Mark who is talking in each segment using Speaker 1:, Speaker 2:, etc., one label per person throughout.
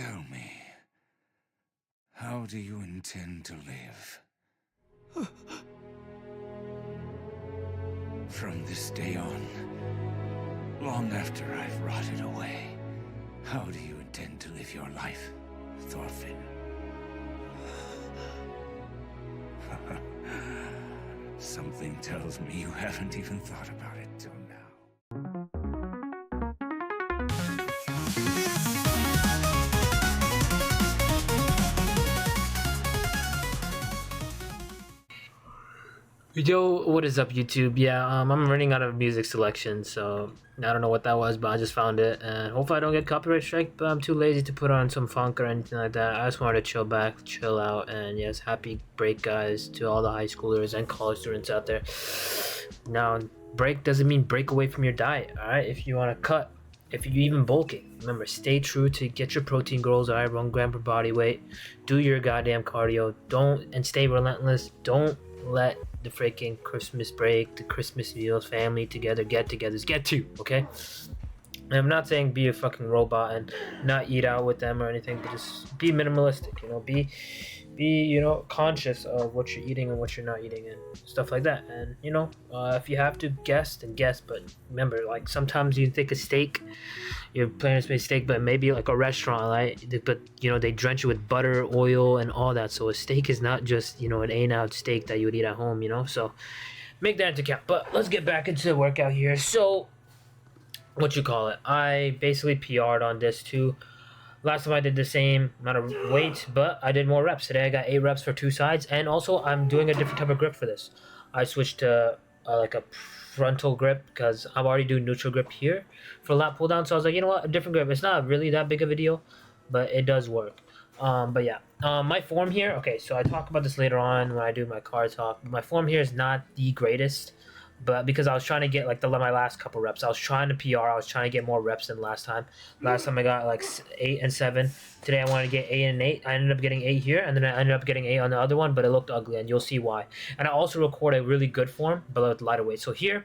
Speaker 1: Tell me, how do you intend to live? From this day on, long after I've rotted away, how do you intend to live your life, Thorfinn? Something tells me you haven't even thought about it till now.
Speaker 2: Yo, what is up, YouTube? Yeah, I'm running out of music selection, so I don't know what that was, but I just found it, and hopefully I don't get copyright strike, but I'm too lazy to put on some funk or anything like that. I just wanted to chill back, chill out, and yes, happy break, guys, to all the high schoolers and college students out there. Now, break doesn't mean break away from your diet, alright? If you want to cut, if you even bulking, remember, stay true to get your protein goals, alright? 1 gram per body weight, do your goddamn cardio, and stay relentless. Don't let the freaking Christmas break, the Christmas meals, family together, get-togethers get to you, okay? And I'm not saying be a fucking robot and not eat out with them or anything, but just be minimalistic, you know, be conscious of what you're eating and what you're not eating and stuff like that. And if you have to guess, then guess, but remember, like, sometimes you think a steak, you're planning to make steak, but maybe like a restaurant, right? But they drench it with butter, oil, and all that, so a steak is not just an in-out steak that you would eat at home, so make that into account. But let's get back into the workout here. So I basically PR'd on this too. Last time I did the same amount of weight, but I did more reps. Today I got 8 reps for 2 sides, and also I'm doing a different type of grip for this. I switched to like a frontal grip because I'm already doing neutral grip here for lat pull down. So I was like, you know what, a different grip. It's not really that big of a deal, but it does work. But yeah, my form here. Okay, so I talk about this later on when I do my car talk. My form here is not the greatest. But because I was trying to get like my last couple reps, I was trying to PR. I was trying to get more reps than last time. Last time I got like 8 and 7. Today I wanted to get 8 and 8. I ended up getting 8 here, and then I ended up getting 8 on the other one, but it looked ugly, and you'll see why. And I also record a really good form, but with lighter weight. So here,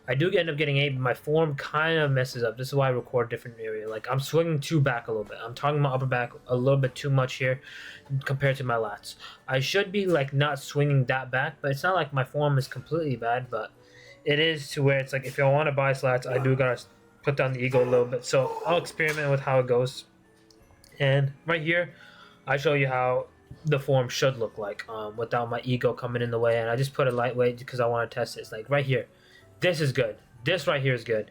Speaker 2: I do end up getting 8, but my form kind of messes up. This is why I record a different area. Like, I'm swinging too back a little bit. I'm talking my upper back a little bit too much here compared to my lats. I should be like not swinging that back, but it's not like my form is completely bad, but it is to where it's like, if I want to buy slats, I do gotta put down the ego a little bit. So I'll experiment with how it goes. And right here, I show you how the form should look like without my ego coming in the way. And I just put a lightweight because I want to test this. Like right here, this is good. This right here is good.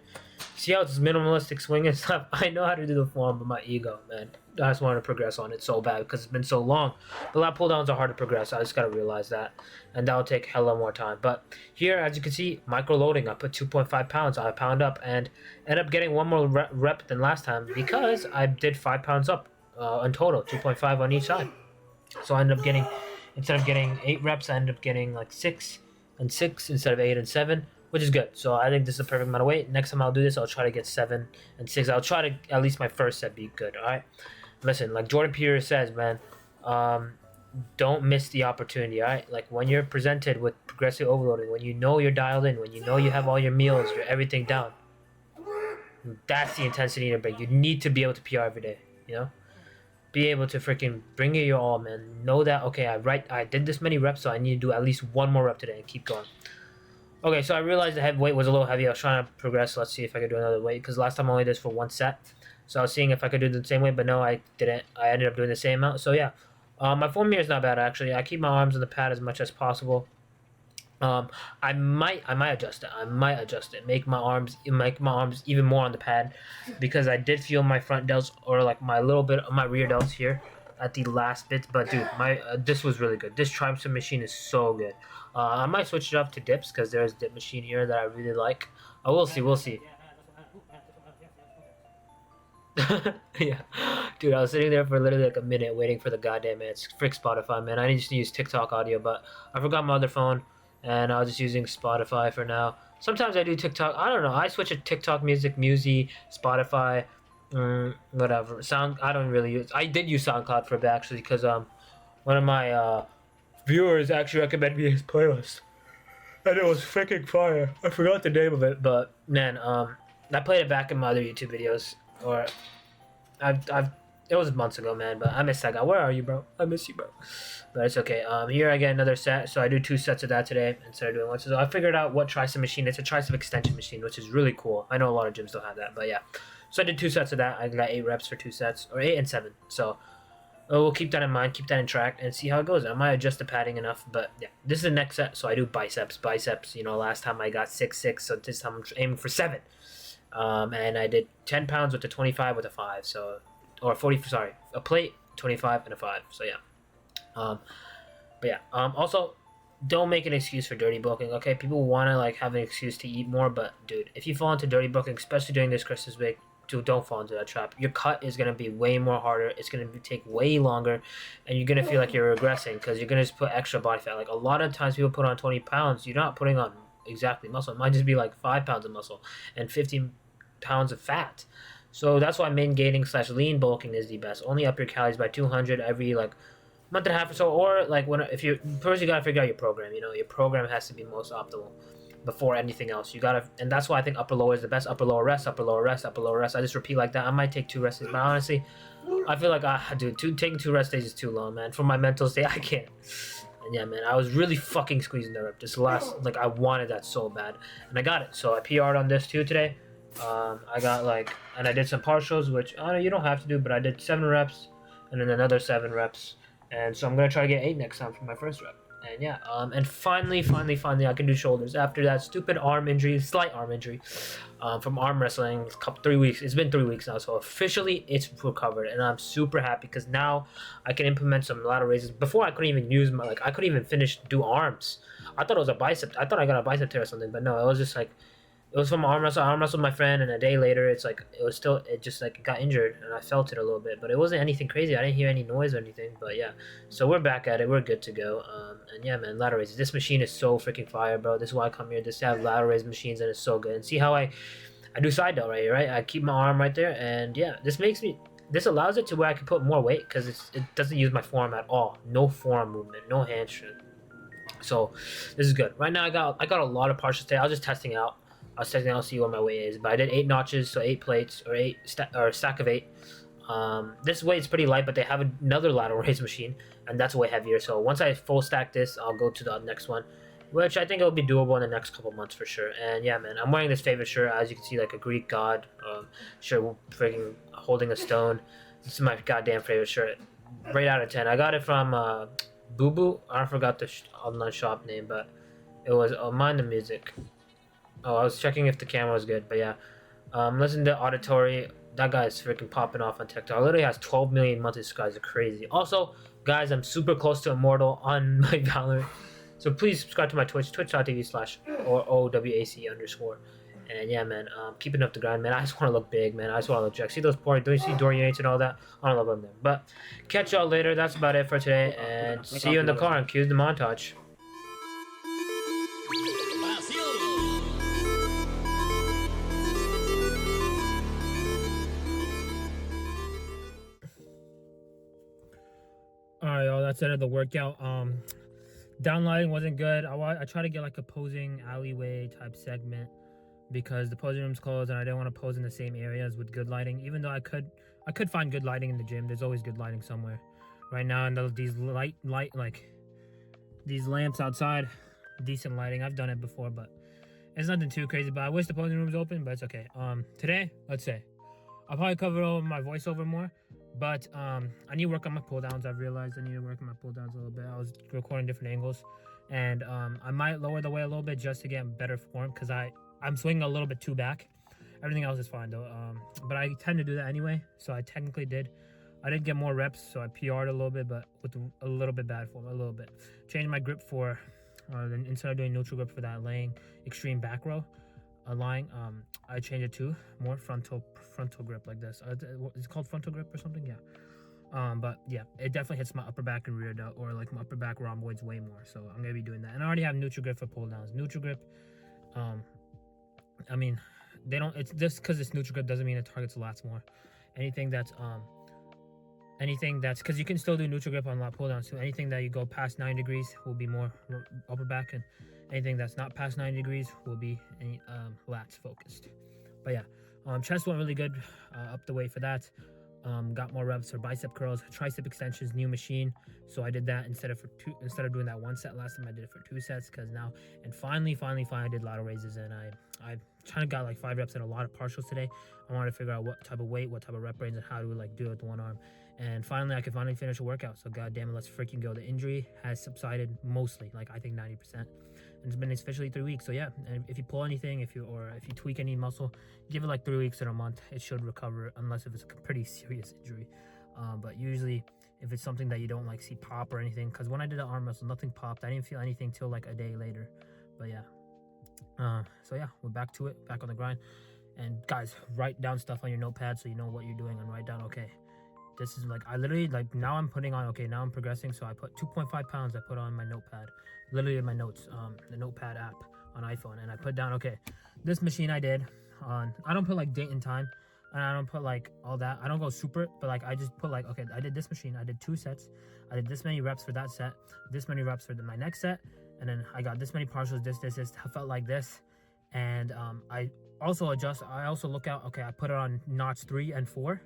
Speaker 2: See how it's minimalistic swing and stuff? I know how to do the form, but my ego, man, I just wanted to progress on it so bad because it's been so long. The lat pull downs are hard to progress. I just gotta realize that, and that'll take hella more time. But here, as you can see, micro loading. I put 2.5 pounds. I pound up and end up getting 1 more rep than last time because I did 5 pounds up in total, 2.5 on each side. So I ended up getting, instead of getting 8 reps, I ended up getting like 6 and 6 instead of 8 and 7. Which is good. So I think this is the perfect amount of weight. Next time I'll do this, I'll try to get 7 and 6. I'll try to, at least my first set, be good, alright? Listen, like Jordan Peterson says, man, don't miss the opportunity, alright? Like, when you're presented with progressive overloading, when you know you're dialed in, when you know you have all your meals, your everything down, that's the intensity to bring. You need to be able to PR every day, Be able to freaking bring it your all, man. Know that, okay, I did this many reps, so I need to do at least 1 more rep today and keep going. Okay, so I realized the heavy weight was a little heavy. I was trying to progress. Let's see if I could do another weight, because last time I only did this for 1 set. So I was seeing if I could do the same weight, but no, I didn't. I ended up doing the same amount. So yeah, my form here is not bad, actually. I keep my arms on the pad as much as possible. I might adjust it. I might adjust it. Make my arms even more on the pad, because I did feel my front delts, or like my little bit of my rear delts here at the last bit. But dude, this was really good. This tricep machine is so good. I might switch it up to dips, because there's a dip machine here that I really like. We'll see. Yeah, dude, I was sitting there for literally like a minute waiting for the goddamn ads. Frick Spotify, man. I need to use TikTok audio, but I forgot my other phone, and I was just using Spotify for now. Sometimes I do TikTok. I don't know. I switch to TikTok music, Musi, Spotify, whatever. I don't really use. I did use SoundCloud for a bit, actually, because one of my viewers actually recommended me his playlist, and it was freaking fire. I forgot the name of it, but man, I played it back in my other YouTube videos, or I've It was months ago, man, but I miss that guy. Where are you, bro? I miss you, bro. But it's okay. Here I get another set, so I do 2 sets of that today instead of doing one. So I figured out what tricep machine. It's a tricep extension machine, which is really cool. I know a lot of gyms don't have that, but yeah. So I did 2 sets of that. I got 8 reps for 2 sets, or 8 and 7. So we'll keep that in mind, keep that in track, and see how it goes. I might adjust the padding enough, but yeah, this is the next set. So I do biceps. You know, last time I got 6, so this time I'm aiming for 7. And I did 10 pounds with the 25 with a 5. So, or 40. Sorry, a plate, 25 and a 5. So yeah. But yeah. Also, don't make an excuse for dirty bulking. Okay, people want to like have an excuse to eat more, but dude, if you fall into dirty bulking, especially during this Christmas week, dude, don't fall into that trap. Your cut is gonna be way more harder. It's gonna take way longer, and you're gonna feel like you're regressing because you're gonna just put extra body fat. Like a lot of times, people put on 20 pounds. You're not putting on exactly muscle. It might just be like 5 pounds of muscle and 15 pounds of fat. So that's why min gaining / lean bulking is the best. Only up your calories by 200 every like month and a half or so, or like when if you first you gotta figure out your program. You know, your program has to be most optimal before anything else. You gotta, and that's why I think upper lower is the best. Upper lower rest, upper lower rest, upper lower rest. I just repeat like that. I might take 2 rest days, but honestly, I feel like dude, taking 2 rest days is too long, man. For my mental state, I can't. And yeah, man, I was really fucking squeezing the rep. This last, like, I wanted that so bad, and I got it. So I PR'd on this too today. I got like, and I did some partials, which you don't have to do, but I did 7 reps, and then another 7 reps. And so I'm gonna try to get 8 next time for my first rep. And yeah, and finally, I can do shoulders after that stupid arm injury, slight arm injury, from arm wrestling. 3 weeks. It's been 3 weeks now, so officially it's recovered, and I'm super happy because now I can implement some lateral raises. Before I couldn't even use my I couldn't even do arms. I thought it was a bicep. I thought I got a bicep tear or something, but no, it was just like. It was from arm wrestle. I arm wrestled my friend, and a day later, it's like it just like got injured, and I felt it a little bit, but it wasn't anything crazy. I didn't hear any noise or anything, but yeah. So we're back at it. We're good to go. And yeah, man, lateral raises. This machine is so freaking fire, bro. This is why I come here. Just to have lateral raise machines, and it's so good. And see how I do side delt right here, right? I keep my arm right there, and yeah, this allows it to where I can put more weight because it doesn't use my forearm at all. No forearm movement, no hamstring. So this is good. Right now, I got a lot of partials today. I was just testing it out. I was testing out to see what my weight is, but I did 8 notches, so 8 plates or a stack of 8. This weight's pretty light, but they have another lateral raise machine, and that's way heavier. So once I full stack this, I'll go to the next one, which I think it'll be doable in the next couple months for sure. And yeah, man, I'm wearing this favorite shirt, as you can see, like a Greek god shirt, freaking holding a stone. This is my goddamn favorite shirt, right out of 10. I got it from Boo Boo. I forgot the online shop name, but it was Mind the Music. Oh, I was checking if the camera was good, but yeah. Listen to Auditory. That guy is freaking popping off on TikTok. Literally has 12 million monthly subscribers. Are crazy. Also, guys, I'm super close to Immortal on my Valorant. So please subscribe to my Twitch, twitch.tv/OWAC_. And yeah, man, keeping up the grind, man. I just want to look big, man. I just want to look jacked. See those points? Don't you see Dorian Yates and all that? I don't love them there. But catch y'all later. That's about it for today. And see you in the car and cue the montage. Alright, y'all, that's it of the workout. Downlighting wasn't good. I tried to get like a posing alleyway type segment because the posing room's closed and I didn't want to pose in the same areas with good lighting. Even though I could find good lighting in the gym. There's always good lighting somewhere. Right now, and these these lamps outside, decent lighting. I've done it before, but it's nothing too crazy. But I wish the posing room's open, but it's okay. Today, let's say I'll probably cover over my voiceover more. But I need to work on my pull downs. I've realized I need to work on my pull downs a little bit. I was recording different angles, and I might lower the weight a little bit just to get better form because I'm swinging a little bit too back. Everything else is fine though. But I tend to do that anyway, so I technically did. I did get more reps, so I PR'd a little bit, but with a little bit bad form, a little bit. Changed my grip for, instead of doing neutral grip for that laying extreme back row. Lying, I changed it to more frontal grip like this. It's called frontal grip or something, yeah. But yeah, it definitely hits my upper back and rear delt, or like my upper back rhomboids way more. So I'm gonna be doing that, and I already have neutral grip for pull downs. Neutral grip, I mean, they don't. It's just because it's neutral grip doesn't mean it targets lats more. Anything that's because you can still do neutral grip on lat pull downs. So anything that you go past 9 degrees will be more upper back, and anything that's not past 90 degrees will be lats focused. But yeah, chest went really good, up the weight for that. Got more reps for bicep curls, tricep extensions, new machine. So I did that instead of doing that one set last time. I did it for 2 sets because now, and finally I did lateral raises, and I kind of got like 5 reps and a lot of partials today. I wanted to figure out what type of weight, what type of rep range, and how to like do it with one arm. And finally I could finish a workout. So god damn it, let's freaking go. The injury has subsided mostly, like I think 90%, and it's been officially 3 weeks. So yeah, and if you pull anything, if you tweak any muscle, give it like 3 weeks or a month, it should recover, unless if it's a pretty serious injury. But usually if it's something that you don't like see pop or anything, because when I did the arm wrestle, nothing popped. I didn't feel anything till like a day later. But yeah, so yeah, we're back to it, back on the grind. And guys, write down stuff on your notepad so you know what you're doing, and write down, okay, this is like, I literally, like, now I'm putting on, okay, now I'm progressing. So I put 2.5 pounds I put on my notepad, literally in my notes, the notepad app on iPhone. And I put down, okay, this machine I did on, I don't put like date and time, and I don't put like all that, I don't go super, but like I just put like, okay, I did this machine, I did 2 sets, I did this many reps for that set, this many reps for my next set, and then I got this many partials, this, I felt like this. And I also look out, okay, I put it on notch 3 and 4,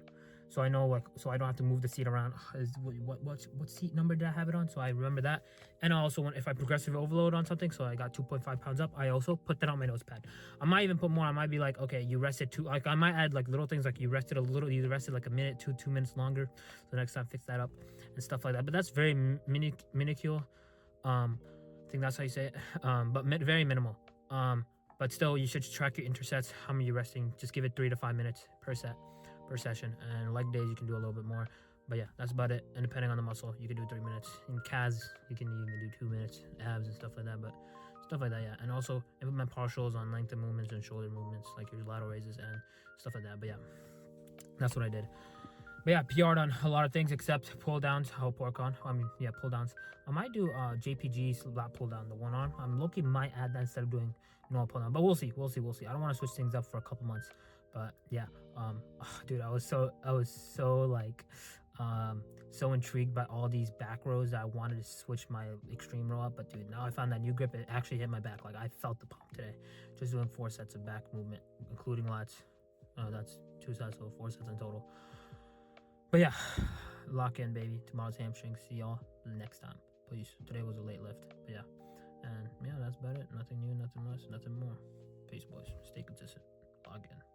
Speaker 2: so I know, like, so I don't have to move the seat around. What seat number did I have it on? So I remember that. And also, if I progressive overload on something, so I got 2.5 pounds up, I also put that on my notepad. I might even put more. I might be like, okay, you rested 2, like I might add like little things, like you rested like a minute, 2 minutes longer, so next time fix that up and stuff like that. But that's very minuscule. I think that's how you say it. But very minimal. But still, you should track your intersets, how many you're resting. Just give it 3 to 5 minutes per session. And leg days, you can do a little bit more. But yeah, that's about it. And depending on the muscle, you can do 3 minutes. In calves, you can even do 2 minutes, abs and stuff like that. But stuff like that, yeah. And also implement partials on length of movements and shoulder movements, like your lateral raises and stuff like that. But yeah, that's what I did. But yeah, PR'd on a lot of things except pull downs. I'll work on. Pull downs. I might do JPG's lat pull down, the one arm. I'm low-key might add that instead of doing normal pull down. But we'll see. I don't want to switch things up for a couple months. But yeah, dude, I was so like so intrigued by all these back rows that I wanted to switch my extreme row up. But dude, now I found that new grip, it actually hit my back. Like I felt the pump today. Just doing 4 sets of back movement, including lats. That's 2 sets, so 4 sets in total. But yeah, lock in, baby. Tomorrow's hamstring. See y'all next time. Peace. Today was a late lift. But yeah. And yeah, that's about it. Nothing new, nothing less, nothing more. Peace, boys. Stay consistent. Log in.